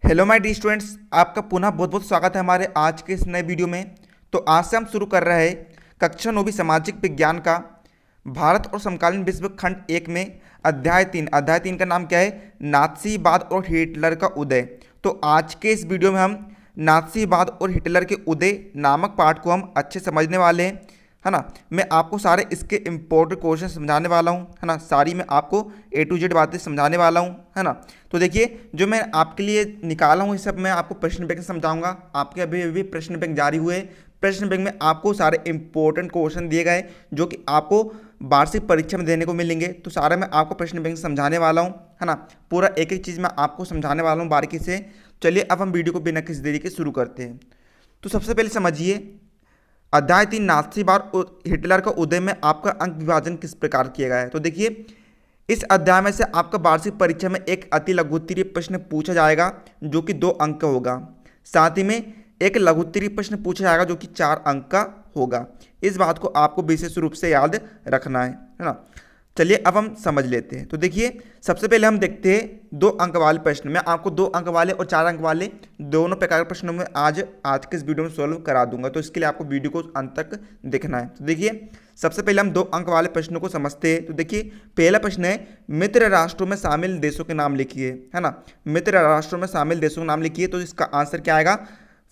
Hello my dear students, आपका पुनः बहुत बहुत स्वागत है हमारे आज के इस नए वीडियो में। तो आज से हम शुरू कर रहे हैं कक्षा 9वीं सामाजिक विज्ञान का भारत और समकालीन विश्व खंड 1 में अध्याय 3 का नाम क्या है? नात्सीवाद और हिटलर का उदय। तो आज के इस वीडियो में हम नात्सीवाद और हिटलर के उदय नामक पाठ को हम अच्छे समझने वाले हैं, है ना। मैं आपको सारे इसके इम्पोर्टेंट क्वेश्चन समझाने वाला हूँ, है ना। सारी मैं आपको A to Z बातें समझाने वाला हूँ, है ना। तो देखिए, जो मैं आपके लिए निकाला हूँ ये सब मैं आपको प्रश्न बैंक में समझाऊंगा। आपके अभी अभी प्रश्न बैंक जारी हुए, प्रश्न बैंक में आपको सारे इंपॉर्टेंट क्वेश्चन दिए गए जो कि आपको वार्षिक परीक्षा में देने को मिलेंगे। तो सारा मैं आपको प्रश्न बैंक समझाने वाला हूँ, है ना। पूरा एक एक चीज़ मैं आपको समझाने वाला हूँ बारीकी से। चलिए अब हम वीडियो को बिना किसी देरी के शुरू करते हैं। तो सबसे पहले समझिए, अध्याय 3 नात्सीवाद और हिटलर का उदय में आपका अंक विभाजन किस प्रकार किया गया है। तो देखिए, इस अध्याय में से आपका वार्षिक परीक्षा में एक अति लघुत्तरीय प्रश्न पूछा जाएगा जो कि 2 अंक का होगा। साथ ही में एक लघुत्तरीय प्रश्न पूछा जाएगा जो कि 4 अंक का होगा। इस बात को आपको विशेष रूप से याद रखना है ना। चलिए अब हम समझ लेते हैं। तो देखिए, सबसे पहले हम देखते हैं 2 अंक वाले प्रश्न। मैं आपको 2 अंक वाले और 4 अंक वाले दोनों प्रकार के प्रश्नों में आज के इस वीडियो में सॉल्व करा दूंगा। तो इसके लिए आपको वीडियो को अंत तक देखना है। तो देखिए, सबसे पहले हम 2 अंक वाले प्रश्नों को समझते हैं। तो देखिए, पहला प्रश्न है, मित्र राष्ट्रों में शामिल देशों के नाम लिखिए, है ना। मित्र राष्ट्रों में शामिल देशों के नाम लिखिए। तो इसका आंसर क्या आएगा?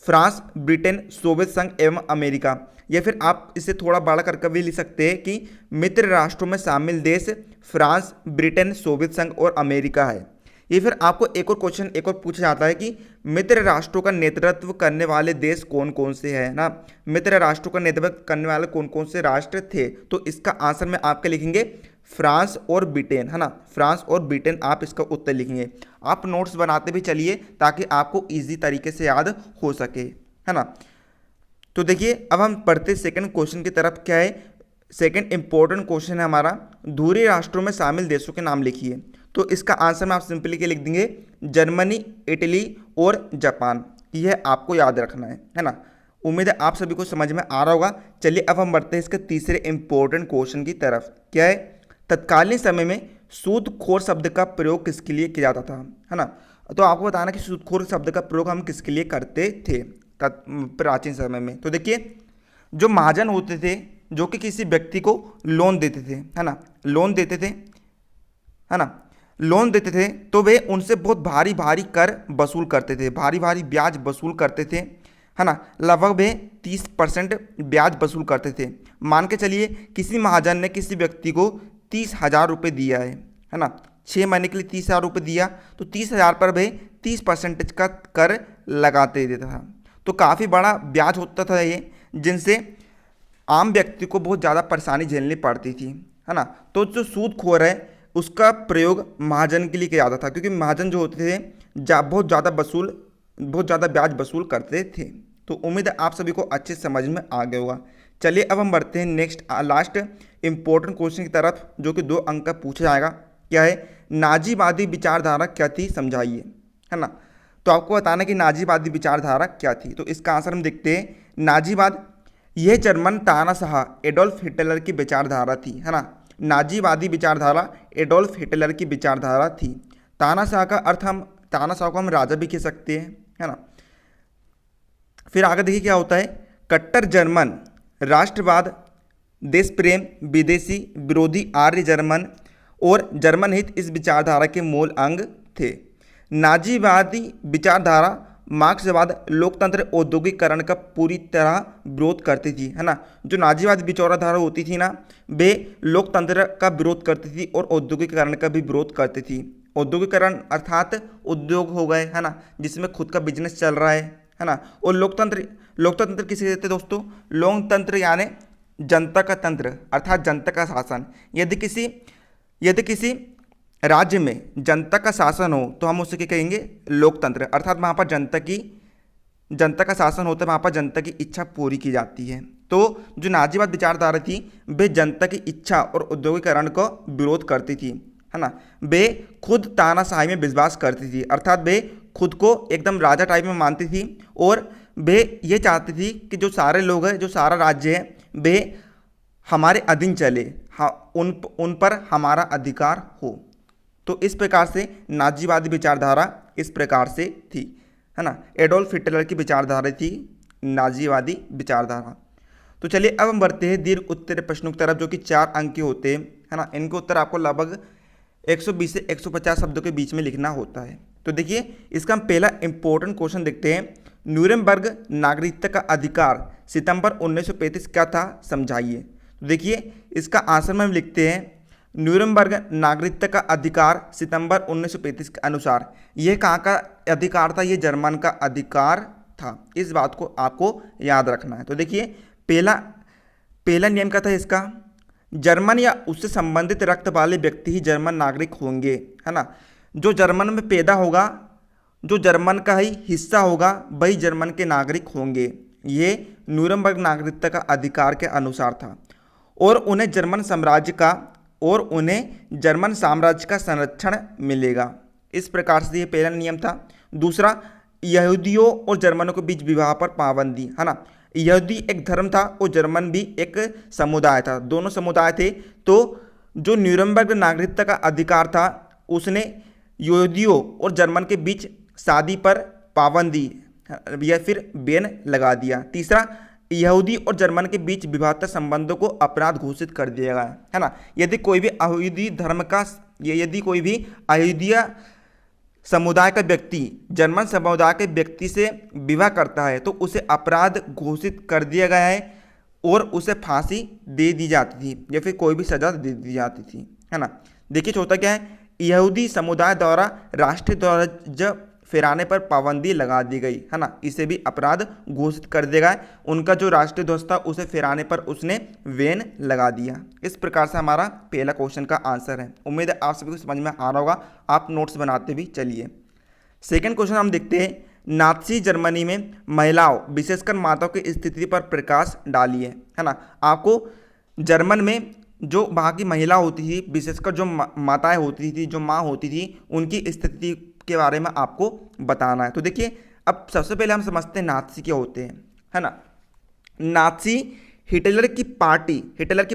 फ्रांस, ब्रिटेन, सोवियत संघ एवं अमेरिका। या फिर आप इसे थोड़ा बड़ा करके भी लिख सकते हैं कि मित्र राष्ट्रों में शामिल देश फ्रांस, ब्रिटेन, सोवियत संघ और अमेरिका है। ये फिर आपको एक और क्वेश्चन पूछा जाता है कि मित्र राष्ट्रों का नेतृत्व करने वाले देश कौन कौन से हैं ना। मित्र राष्ट्रों का नेतृत्व करने वाले कौन कौन से राष्ट्र थे। तो इसका आंसर में आपके लिखेंगे फ्रांस और ब्रिटेन, है ना। फ्रांस और ब्रिटेन आप इसका उत्तर लिखेंगे। आप नोट्स बनाते भी चलिए ताकि आपको ईजी तरीके से याद हो सके, है ना। तो देखिए, अब हम पढ़ते सेकंड क्वेश्चन की तरफ। क्या है? सेकंड इंपॉर्टेंट क्वेश्चन है हमारा, धुरी राष्ट्रों में शामिल देशों के नाम लिखिए। तो इसका आंसर में आप सिंपली क्या लिख देंगे? जर्मनी, इटली और जापान। यह आपको याद रखना है ना। उम्मीद है आप सभी को समझ में आ रहा होगा। चलिए अब हम बढ़ते हैं इसके तीसरे इंपॉर्टेंट क्वेश्चन की तरफ। क्या है? तत्कालीन समय में सूदखोर शब्द का प्रयोग किसके लिए किया जाता था, है ना। तो आपको बताना कि सूदखोर शब्द का प्रयोग हम किसके लिए करते थे प्राचीन समय में। तो देखिए, जो महाजन होते थे जो कि किसी व्यक्ति को लोन देते थे, है ना, लोन देते थे, है ना, लोन देते थे, तो वे उनसे बहुत भारी भारी कर वसूल करते थे, भारी भारी ब्याज वसूल करते थे, है ना। लगभग वे 30% ब्याज वसूल करते थे। मान के चलिए किसी महाजन ने किसी व्यक्ति को 30,000 रुपये दिया है ना। 6 महीने के लिए 30,000 रुपये दिया, तो 30,000 पर वे 30% का कर लगाते देता था। तो काफ़ी बड़ा ब्याज होता था ये, जिनसे आम व्यक्ति को बहुत ज़्यादा परेशानी झेलनी पड़ती थी, है ना। तो जो सूदखोर है उसका प्रयोग महाजन के लिए किया जाता था, क्योंकि महाजन जो होते थे बहुत ज़्यादा ब्याज वसूल करते थे। तो उम्मीद है आप सभी को अच्छे समझ में आ गया होगा। चलिए अब हम बढ़ते हैं नेक्स्ट लास्ट इंपॉर्टेंट क्वेश्चन की तरफ, जो कि 2 अंक का पूछा जाएगा। क्या है? नाजीवादी विचारधारा क्या थी, समझाइए, है ना। तो आपको बताना कि नाजीवादी विचारधारा क्या थी। तो इसका आंसर हम देखते हैं। नाजीवाद यह जर्मन तानाशाह एडोल्फ हिटलर की विचारधारा थी, है ना। नाजीवादी विचारधारा एडोल्फ हिटलर की विचारधारा थी। तानाशाह को हम राजा भी कह सकते हैं, है ना। फिर आगे देखिए क्या होता है। कट्टर जर्मन राष्ट्रवाद, देश प्रेम, विदेशी विरोधी आर्य जर्मन और जर्मन हित इस विचारधारा के मूल अंग थे। नाजीवादी विचारधारा मार्क्सवाद, लोकतंत्र, औद्योगिकरण का पूरी तरह विरोध करती थी, है ना। जो नाजीवादी विचारधारा होती थी ना, वे लोकतंत्र का विरोध करती थी और औद्योगिकरण का भी विरोध करती थी। औद्योगिकरण अर्थात उद्योग हो गए, है ना, जिसमें खुद का बिजनेस चल रहा है ना। और लोकतंत्र किसे कहते हैं दोस्तों? लोकतंत्र यानी जनता का तंत्र अर्थात जनता का शासन। यदि किसी राज्य में जनता का शासन हो तो हम उसे क्या कहेंगे? लोकतंत्र। अर्थात वहाँ पर जनता का शासन होता है, वहाँ पर जनता की इच्छा पूरी की जाती है। तो जो नाजीवाद विचारधारा थी वे जनता की इच्छा और औद्योगिकरण का विरोध करती थी, है ना। वे खुद तानाशाही में विश्वास करती थी, अर्थात वे खुद को एकदम राजा टाइप में मानती थी और वे ये चाहती थी कि जो सारे लोग हैं, जो सारा राज्य है, वे हमारे अधीन चले, उन पर हमारा अधिकार हो। तो इस प्रकार से नाजीवादी विचारधारा इस प्रकार से थी। है ना। एडोल्फ हिटलर की विचारधारा थी नाजीवादी विचारधारा। तो चलिए अब हम बढ़ते हैं दीर्घ उत्तरीय प्रश्नों की तरफ, जो कि 4 अंक के होते हैं, है ना। इनके उत्तर आपको लगभग 120 से 150 शब्दों के बीच में लिखना होता है। तो देखिए इसका हम पहला इंपॉर्टेंट क्वेश्चन देखते हैं। न्यूरेमबर्ग नागरिकता का अधिकार सितंबर 1935 क्या था, समझाइए। तो देखिए इसका आंसर में हम लिखते हैं न्यूरेमबर्ग नागरिकता का अधिकार सितंबर 1935 के अनुसार। यह कहाँ का अधिकार था, यह जर्मन का अधिकार था। इस बात को आपको याद रखना है। तो देखिए पहला नियम क्या था इसका, जर्मन या उससे संबंधित रक्त वाले व्यक्ति ही जर्मन नागरिक होंगे, है ना। जो जर्मन में पैदा होगा, जो जर्मन का ही हिस्सा होगा, वही जर्मन के नागरिक होंगे। ये न्यूरेमबर्ग नागरिकता का अधिकार के अनुसार था। और उन्हें जर्मन साम्राज्य का संरक्षण मिलेगा। इस प्रकार से ये पहला नियम था। दूसरा, यहूदियों और जर्मनों के बीच विवाह पर पाबंदी, है ना। यहूदी एक धर्म था और जर्मन भी एक समुदाय था, दोनों समुदाय थे। तो जो न्यूरेमबर्ग नागरिकता का अधिकार था उसने यहूदियों और जर्मन के बीच शादी पर पाबंदी या फिर बैन लगा दिया। तीसरा, यहूदी और जर्मन के बीच विवाहता संबंधों को अपराध घोषित कर दिया गया, है ना। यदि कोई भी अयहूदी समुदाय का व्यक्ति जर्मन समुदाय के व्यक्ति से विवाह करता है तो उसे अपराध घोषित कर दिया गया है और उसे फांसी दे दी जाती थी या फिर कोई भी सजा दे दी जाती थी, है ना। देखिए चौथा क्या है, यहूदी समुदाय द्वारा राष्ट्रीय ध्वज फहराने पर पाबंदी लगा दी गई, है ना। इसे भी अपराध घोषित कर दिया गया। उनका जो राष्ट्रीय ध्वज था उसे फहराने पर उसने बैन लगा दिया। इस प्रकार से हमारा पहला क्वेश्चन का आंसर है। उम्मीद है आप सभी को समझ में आ रहा होगा, आप नोट्स बनाते भी चलिए। सेकेंड क्वेश्चन हम देखते हैं, नाज़ी जर्मनी में महिलाओं विशेषकर माताओं की स्थिति पर प्रकाश डालिए, है ना। आपको जर्मन में जो वहाँ की महिला होती थी, विशेषकर जो माताएं होती थी, जो माँ होती थी, उनकी स्थिति के बारे में आपको बताना है। तो देखिए अब सबसे पहले हम समझते हैं नाज़ी क्या होते हैं, है ना। नाज़ी हिटलर की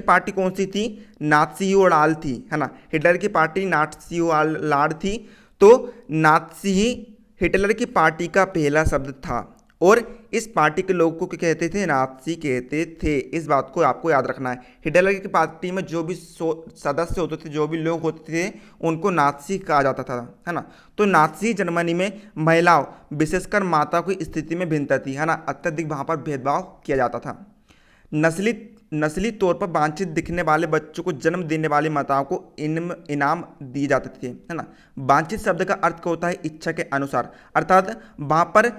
पार्टी कौन सी थी, नाज़ीवाल थी, है ना। हिटलर की पार्टी नाज़ीवाल थी। तो नाज़ी ही हिटलर की पार्टी का पहला शब्द था और इस पार्टी के लोगों को क्या कहते थे, नाज़ी कहते थे। इस बात को आपको याद रखना है। हिटलर की पार्टी में जो भी सदस्य होते थे, जो भी लोग होते थे, उनको नाज़ी कहा जाता था, है ना। तो नाज़ी जर्मनी में महिलाओं विशेषकर माताओं की स्थिति में भिन्नता थी, है ना। अत्यधिक वहाँ पर भेदभाव किया जाता था। नस्ली तौर पर वांछित दिखने वाले बच्चों को जन्म देने वाली माताओं को इनाम दिए जाते थे, है ना। वांछित शब्द का अर्थ होता है इच्छा के अनुसार, अर्थात वहाँ पर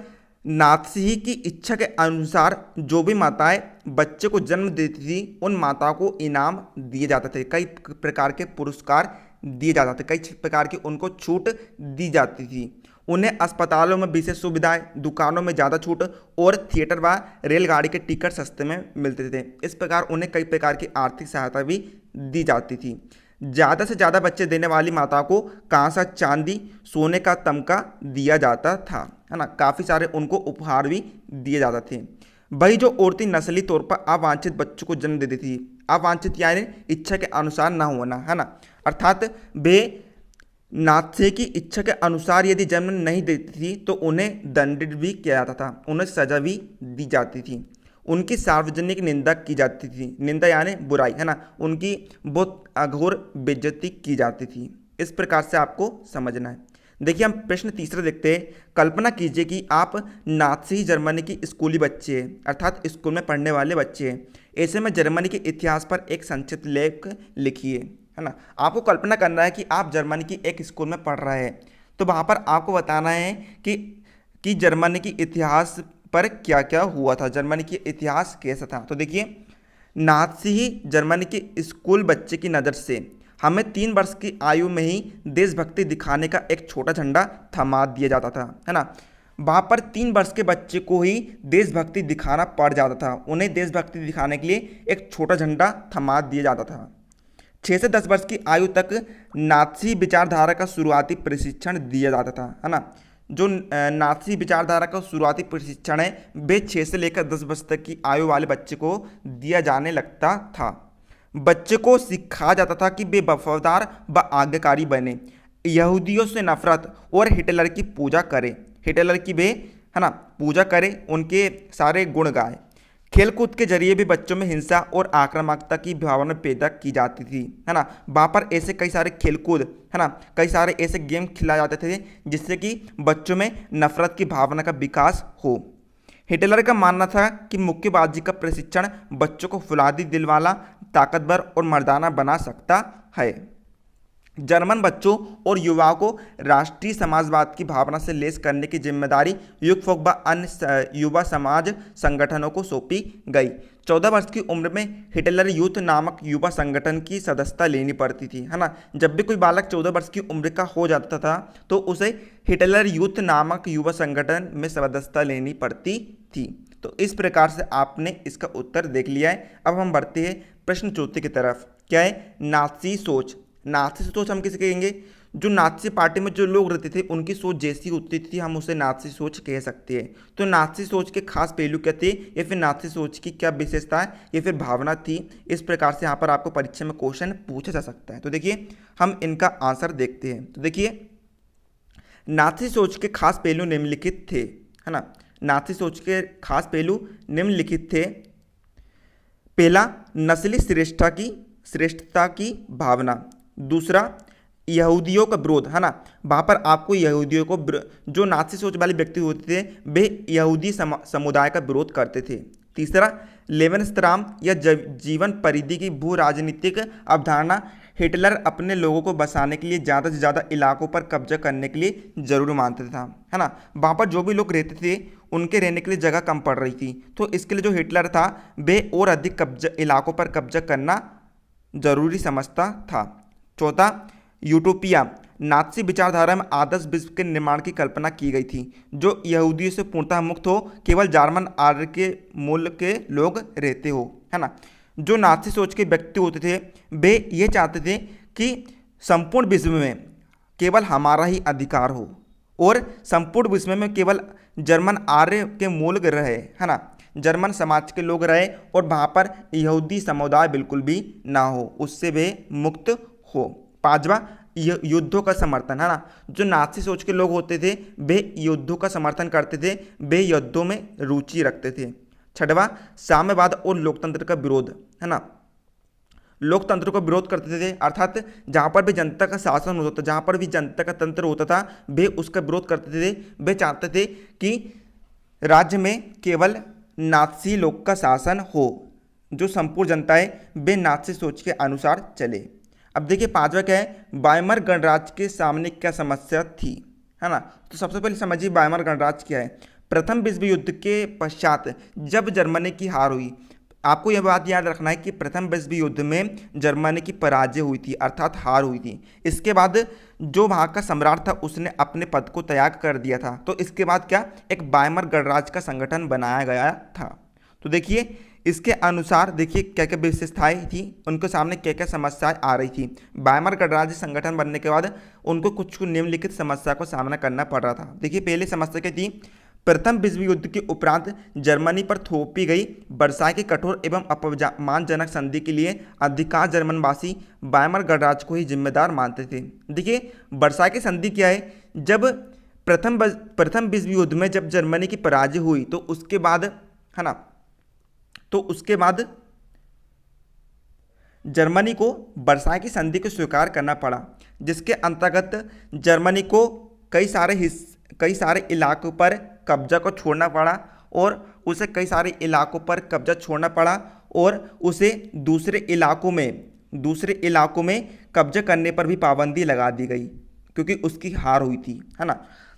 नाज़ी की इच्छा के अनुसार जो भी माताएं बच्चे को जन्म देती थी उन माताओं को इनाम दिए जाते थे। कई प्रकार के पुरस्कार दिए जाते थे, कई प्रकार की उनको छूट दी जाती थी। उन्हें अस्पतालों में विशेष सुविधाएं, दुकानों में ज़्यादा छूट और थिएटर व रेलगाड़ी के टिकट सस्ते में मिलते थे। इस प्रकार उन्हें कई प्रकार की आर्थिक सहायता भी दी जाती थी। ज़्यादा से ज़्यादा बच्चे देने वाली माताओं को कांसा, चांदी, सोने का तमगा दिया जाता था, है ना। काफ़ी सारे उनको उपहार भी दिए जाते थे। वही जो औरतें नस्ली तौर पर अवांछित बच्चों को जन्म देती थी, अवांछित यानी इच्छा के अनुसार ना होना, है ना। अर्थात वे नाज़ी की इच्छा के अनुसार यदि जन्म नहीं देती थी तो उन्हें दंडित भी किया जाता था, उन्हें सजा भी दी जाती थी। उनकी सार्वजनिक निंदा की जाती थी, निंदा यानी बुराई, है ना। उनकी बहुत अघोर बेइज्जती की जाती थी। इस प्रकार से आपको समझना है। देखिए हम प्रश्न तीसरा देखते हैं। कल्पना कीजिए कि आप नाज़ी जर्मनी की स्कूली बच्चे हैं, अर्थात स्कूल में पढ़ने वाले बच्चे हैं। ऐसे में जर्मनी के इतिहास पर एक संक्षिप्त लेख लिखिए, है ना। आपको कल्पना करना है कि आप जर्मनी की एक स्कूल में पढ़ रहे हैं, तो वहाँ पर आपको बताना है कि जर्मनी की इतिहास पर क्या क्या हुआ था, जर्मनी की इतिहास कैसा था। तो देखिए नाज़ी जर्मनी के स्कूल बच्चे की नज़र से हमें 3 वर्ष की आयु में ही देशभक्ति दिखाने का एक छोटा झंडा थमा दिया जाता था, है ना। वहाँ पर 3 वर्ष के बच्चे को ही देशभक्ति दिखाना पड़ जाता था। उन्हें देशभक्ति दिखाने के लिए एक छोटा झंडा थमा दिया जाता था। 6 से 10 वर्ष की आयु तक नाज़ी विचारधारा का शुरुआती प्रशिक्षण दिया जाता था, है ना। जो नाज़ी विचारधारा का शुरुआती प्रशिक्षण है वे 6 से लेकर 10 वर्ष तक की आयु वाले बच्चे को दिया जाने लगता था। बच्चे को सिखाया जाता था कि वे वफादार व आज्ञाकारी बने, यहूदियों से नफरत और हिटलर की पूजा करें। हिटलर की वे है ना, पूजा करें, उनके सारे गुण गाएं। खेलकूद के जरिए भी बच्चों में हिंसा और आक्रामकता की भावना पैदा की जाती थी, है ना। वहाँ पर ऐसे कई सारे खेलकूद, है ना, कई सारे ऐसे गेम खिलाए जाते थे जिससे कि बच्चों में नफरत की भावना का विकास हो। हिटलर का मानना था कि मुक्केबाजी का प्रशिक्षण बच्चों को फौलादी दिल वाला, ताकतवर और मर्दाना बना सकता है। जर्मन बच्चों और युवाओं को राष्ट्रीय समाजवाद की भावना से लैस करने की जिम्मेदारी युगफोक व अन्य युवा समाज संगठनों को सौंपी गई। 14 वर्ष की उम्र में हिटलर यूथ नामक युवा संगठन की सदस्यता लेनी पड़ती थी, है ना। जब भी कोई बालक 14 वर्ष की उम्र का हो जाता था तो उसे हिटलर यूथ नामक युवा संगठन में सदस्यता लेनी पड़ती थी। तो इस प्रकार से आपने इसका उत्तर देख लिया है। अब हम बढ़ते हैं प्रश्न चौथे की तरफ। क्या है? नाज़ी सोच। नाज़ी सोच हम किसे कहेंगे? जो नाज़ी पार्टी में जो लोग रहते थे उनकी सोच जैसी होती थी, हम उसे नाज़ी सोच कह सकते हैं। तो नाज़ी सोच के खास पहलू क्या थे, या फिर नाज़ी सोच की क्या विशेषता है, या फिर भावना थी? इस प्रकार से यहाँ पर आपको परीक्षा में क्वेश्चन पूछा जा सकता है। तो देखिए हम इनका आंसर देखते हैं। तो देखिए नाज़ी सोच के खास पहलू निम्नलिखित थे, है ना। नाज़ी सोच के खास पहलू निम्नलिखित थे। पहला, नस्ली श्रेष्ठता की भावना। दूसरा, यहूदियों का विरोध, है ना। वहाँ पर आपको यहूदियों को, जो नाज़ी सोच वाले व्यक्ति होते थे वे यहूदी समुदाय का विरोध करते थे। तीसरा, लेवेनस्त्राम या जीवन परिधि की भू राजनीतिक अवधारणा। हिटलर अपने लोगों को बसाने के लिए ज़्यादा से ज़्यादा इलाकों पर कब्जा करने के लिए जरूर मानते था, है ना। वहाँ पर जो भी लोग रहते थे उनके रहने के लिए जगह कम पड़ रही थी, तो इसके लिए जो हिटलर था वे और अधिक इलाकों पर कब्जा करना जरूरी समझता था। चौथा, यूटोपिया। नाज़ी विचारधारा में आदर्श विश्व के निर्माण की कल्पना की गई थी जो यहूदियों से पूर्णतः मुक्त हो, केवल जर्मन आर्य के मूल के लोग रहते हो, है ना। जो नाज़ी सोच के व्यक्ति होते थे वे ये चाहते थे कि संपूर्ण विश्व में केवल हमारा ही अधिकार हो और संपूर्ण विश्व में केवल जर्मन आर्य के मूल रहे, है ना, जर्मन समाज के लोग रहे और वहाँ पर यहूदी समुदाय बिल्कुल भी ना हो, उससे वे मुक्त हो। पांचवा, युद्धों का समर्थन, है ना। जो नाज़ी सोच के लोग होते थे वे युद्धों का समर्थन करते थे, वे युद्धों में रुचि रखते थे। छठवां, साम्यवाद और लोकतंत्र का विरोध, है ना। लोकतंत्र को विरोध करते थे, अर्थात जहाँ पर भी जनता का शासन होता था, जहाँ पर भी जनता का तंत्र होता था वे उसका विरोध करते थे। वे चाहते थे कि राज्य में केवल नाज़ी लोग का शासन हो, जो संपूर्ण जनता है वे नाज़ी सोच के अनुसार चले। अब देखिए पांचवा क्या है? वाइमर गणराज्य के सामने क्या समस्या थी, है ना। तो सबसे पहले समझिए वाइमर गणराज्य क्या है। प्रथम विश्व युद्ध के पश्चात जब जर्मनी की हार हुई, आपको यह बात याद रखना है कि प्रथम विश्व युद्ध में जर्मनी की पराजय हुई थी, अर्थात हार हुई थी। इसके बाद जो वहाँ का सम्राट था उसने अपने पद को त्याग कर दिया था। तो इसके बाद क्या, एक वाइमर गणराज्य का संगठन बनाया गया था। तो देखिए इसके अनुसार देखिए क्या क्या विशेषताएं थी, उनके सामने क्या क्या समस्याएं आ रही थी। वाइमर गणराज्य संगठन बनने के बाद उनको कुछ निम्नलिखित समस्या को सामना करना पड़ रहा था। देखिए पहली समस्या क्या थी? प्रथम विश्व युद्ध के उपरांत जर्मनी पर थोपी गई वर्साय की कठोर एवं अपमानजनक संधि के लिए अधिकांश जर्मनवासी वाइमर गणराज्य को ही जिम्मेदार मानते थे। देखिए वर्साय की संधि क्या है? जब प्रथम विश्व युद्ध में जब जर्मनी की पराजय हुई तो उसके बाद, है ना, तो उसके बाद जर्मनी को वर्साय की संधि को स्वीकार करना पड़ा, जिसके अंतर्गत जर्मनी को कई सारे इलाकों पर कब्जा को छोड़ना पड़ा और उसे कई सारे इलाकों पर कब्जा छोड़ना पड़ा और उसे दूसरे इलाकों में कब्जा करने पर भी पाबंदी लगा दी गई क्योंकि उसकी हार हुई थी, है ना।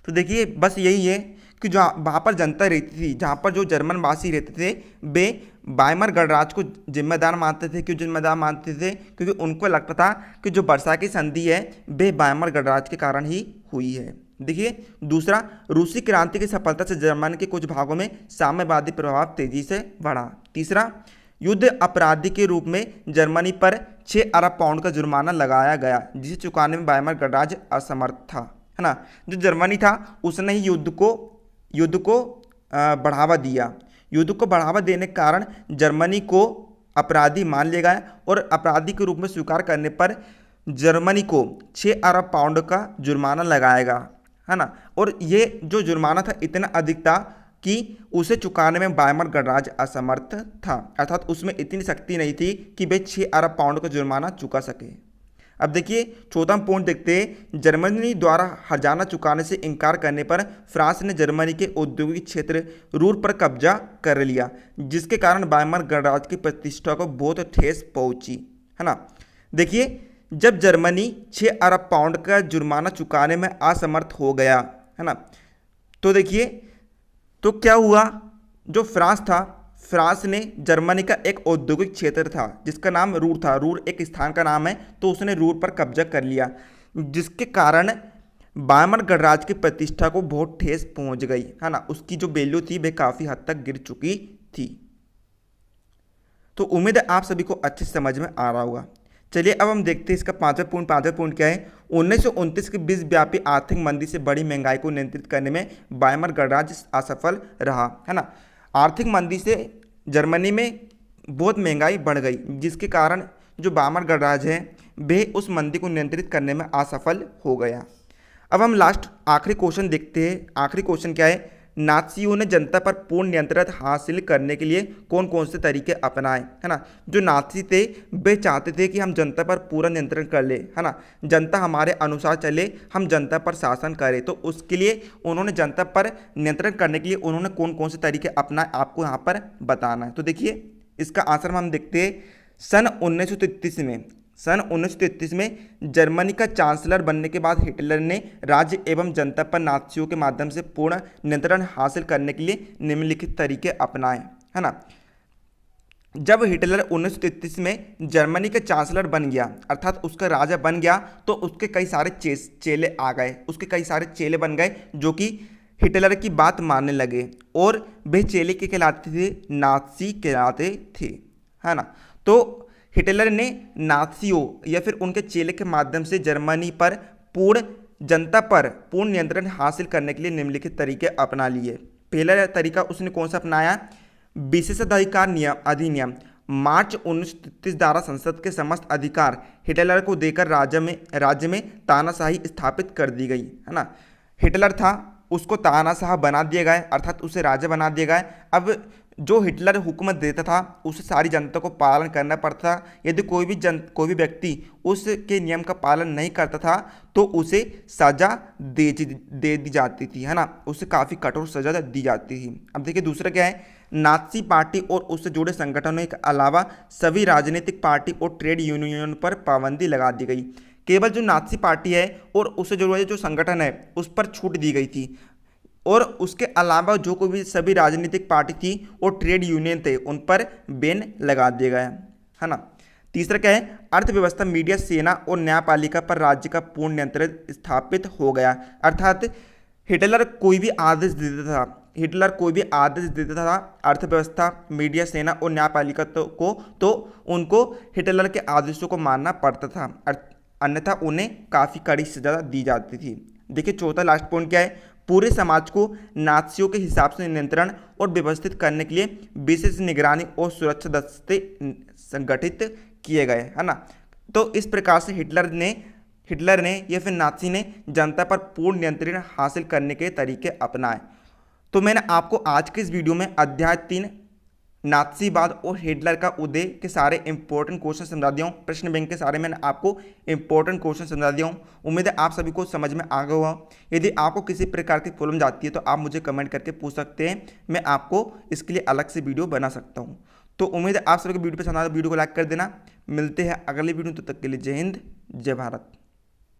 तो देखिए बस यही है कि जो वहाँ पर जनता रहती थी, जहाँ पर जो जर्मनवासी रहते थे वे वाइमर गणराज्य को जिम्मेदार मानते थे। क्यों जिम्मेदार मानते थे? क्योंकि उनको लगता था कि जो वर्साय की संधि है वे वाइमर गणराज्य के कारण ही हुई है। देखिए दूसरा, रूसी क्रांति की सफलता से जर्मनी के कुछ भागों में साम्यवादी प्रभाव तेजी से बढ़ा। तीसरा, युद्ध अपराधी के रूप में जर्मनी पर 6 अरब पाउंड का जुर्माना लगाया गया, जिसे चुकाने में वाइमर गणराज्य असमर्थ था, है ना। जो जर्मनी था उसने ही युद्ध को बढ़ावा दिया। युद्ध को बढ़ावा देने के कारण जर्मनी को अपराधी मान लिया गया और अपराधी के रूप में स्वीकार करने पर जर्मनी को 6 अरब पाउंड का जुर्माना लगाएगा, है ना। और ये जो जुर्माना था इतना अधिक था कि उसे चुकाने में वायमर गणराज्य असमर्थ था, अर्थात उसमें इतनी शक्ति नहीं थी कि वे 6 अरब पाउंड का जुर्माना चुका सके। अब देखिए 14वां पॉइंट देखते हैं। जर्मनी द्वारा हर्जाना चुकाने से इनकार करने पर फ्रांस ने जर्मनी के औद्योगिक क्षेत्र रूर पर कब्जा कर लिया, जिसके कारण वायमर गणराज्य की प्रतिष्ठा को बहुत ठेस पहुंची, है ना। देखिए जब जर्मनी 6 अरब पाउंड का जुर्माना चुकाने में असमर्थ हो गया, है ना, तो देखिए तो क्या हुआ, जो फ्रांस था, फ्रांस ने जर्मनी का एक औद्योगिक क्षेत्र था जिसका नाम रूर था, रूर एक स्थान का नाम है, तो उसने रूर पर कब्जा कर लिया, जिसके कारण वायमर गणराज्य की प्रतिष्ठा को बहुत ठेस पहुंच गई, है ना। उसकी जो वैल्यू थी वह काफ़ी हद तक गिर चुकी थी। तो उम्मीद है आप सभी को अच्छे से समझ में आ रहा होगा। चलिए अब हम देखते हैं इसका पांचवा पॉइंट क्या है। 1929 की विश्वव्यापी आर्थिक मंदी से बड़ी महंगाई को नियंत्रित करने में वायमर गणराज्य असफल रहा, है ना। आर्थिक मंदी से जर्मनी में बहुत महंगाई बढ़ गई, जिसके कारण जो वायमर गणराज्य है वह उस मंदी को नियंत्रित करने में असफल हो गया। अब हम लास्ट आखिरी क्वेश्चन देखते हैं। आखिरी क्वेश्चन क्या है, नाज़ियों ने जनता पर पूर्ण नियंत्रण हासिल करने के लिए कौन कौन से तरीके अपनाए, है ना। जो नाज़ी थे वे चाहते थे कि हम जनता पर पूरा नियंत्रण कर ले, है ना, जनता हमारे अनुसार चले, हम जनता पर शासन करें। तो उसके लिए उन्होंने जनता पर नियंत्रण करने के लिए उन्होंने कौन कौन से तरीके अपनाए आपको यहाँ पर बताना है। तो देखिए इसका आंसर हम देखते हैं। सन 1933 में जर्मनी का चांसलर बनने के बाद हिटलर ने राज्य एवं जनता पर नाज़ियों के माध्यम से पूर्ण नियंत्रण हासिल करने के लिए निम्नलिखित तरीके अपनाए, है ना। जब हिटलर 1933 में जर्मनी का चांसलर बन गया, अर्थात उसका राजा बन गया, तो उसके कई सारे चेले आ गए, उसके कई सारे चेले बन गए जो कि हिटलर की बात मानने लगे, और वे चेले के कहलाते थे, नाज़ी कहलाते थे, है ना। तो हिटलर ने नाज़ियों या फिर उनके चेले के माध्यम से जर्मनी पर जनता पर पूर्ण नियंत्रण हासिल करने के लिए निम्नलिखित तरीके अपना लिए। पहला तरीका उसने कौन सा अपनाया, विशेषाधिकार अधिनियम। मार्च 1933 द्वारा संसद के समस्त अधिकार हिटलर को देकर राज्य में तानाशाही स्थापित कर दी गई, है ना। हिटलर था उसको तानाशाह बना दिया गया, अर्थात उसे राजा बना दिया गया। अब जो हिटलर हुकूमत देता था उसे सारी जनता को पालन करना पड़ता था। यदि कोई भी व्यक्ति उसके नियम का पालन नहीं करता था तो उसे सजा दे दी जाती थी, है ना, उसे काफ़ी कठोर सजा दी जाती थी। अब देखिए दूसरा क्या है, नाज़ी पार्टी और उससे जुड़े संगठनों के अलावा सभी राजनीतिक पार्टी और ट्रेड यूनियन पर पाबंदी लगा दी गई। केवल जो नाज़ी पार्टी है और उससे जुड़े जो संगठन है उस पर छूट दी गई थी, और उसके अलावा जो कोई भी सभी राजनीतिक पार्टी थी और ट्रेड यूनियन थे उन पर बैन लगा दिया गया, है ना। तीसरा क्या है, अर्थव्यवस्था, मीडिया, सेना और न्यायपालिका पर राज्य का पूर्ण नियंत्रण स्थापित हो गया, अर्थात हिटलर कोई भी आदेश देता था अर्थव्यवस्था, मीडिया, सेना और न्यायपालिका तो उनको हिटलर के आदेशों को मानना पड़ता था, अन्यथा उन्हें काफ़ी कड़ी सजा दी जाती थी। देखिए चौथा लास्ट पॉइंट क्या है, पूरे समाज को नाज़ियों के हिसाब से नियंत्रण और व्यवस्थित करने के लिए विशेष निगरानी और सुरक्षा दस्ते संगठित किए गए, है ना। तो इस प्रकार से हिटलर ने या फिर नाज़ी ने जनता पर पूर्ण नियंत्रण हासिल करने के तरीके अपनाए। तो मैंने आपको आज के इस वीडियो में अध्याय 3 नाज़ीवाद और हिटलर का उदय के सारे इंपॉर्टेंट क्वेश्चन समझा दिया हूँ। प्रश्न बैंक के सारे मैंने आपको इंपॉर्टेंट क्वेश्चन समझा दिया हूँ। उम्मीद है आप सभी को समझ में आ गया होगा। यदि आपको किसी प्रकार की प्रॉब्लम जाती है तो आप मुझे कमेंट करके पूछ सकते हैं, मैं आपको इसके लिए अलग से वीडियो बना सकता हूँ। तो उम्मीद है आप सभी को वीडियो पसंद आया, वीडियो को लाइक कर देना। मिलते हैं अगले वीडियो, तब तक के लिए जय हिंद, जय भारत।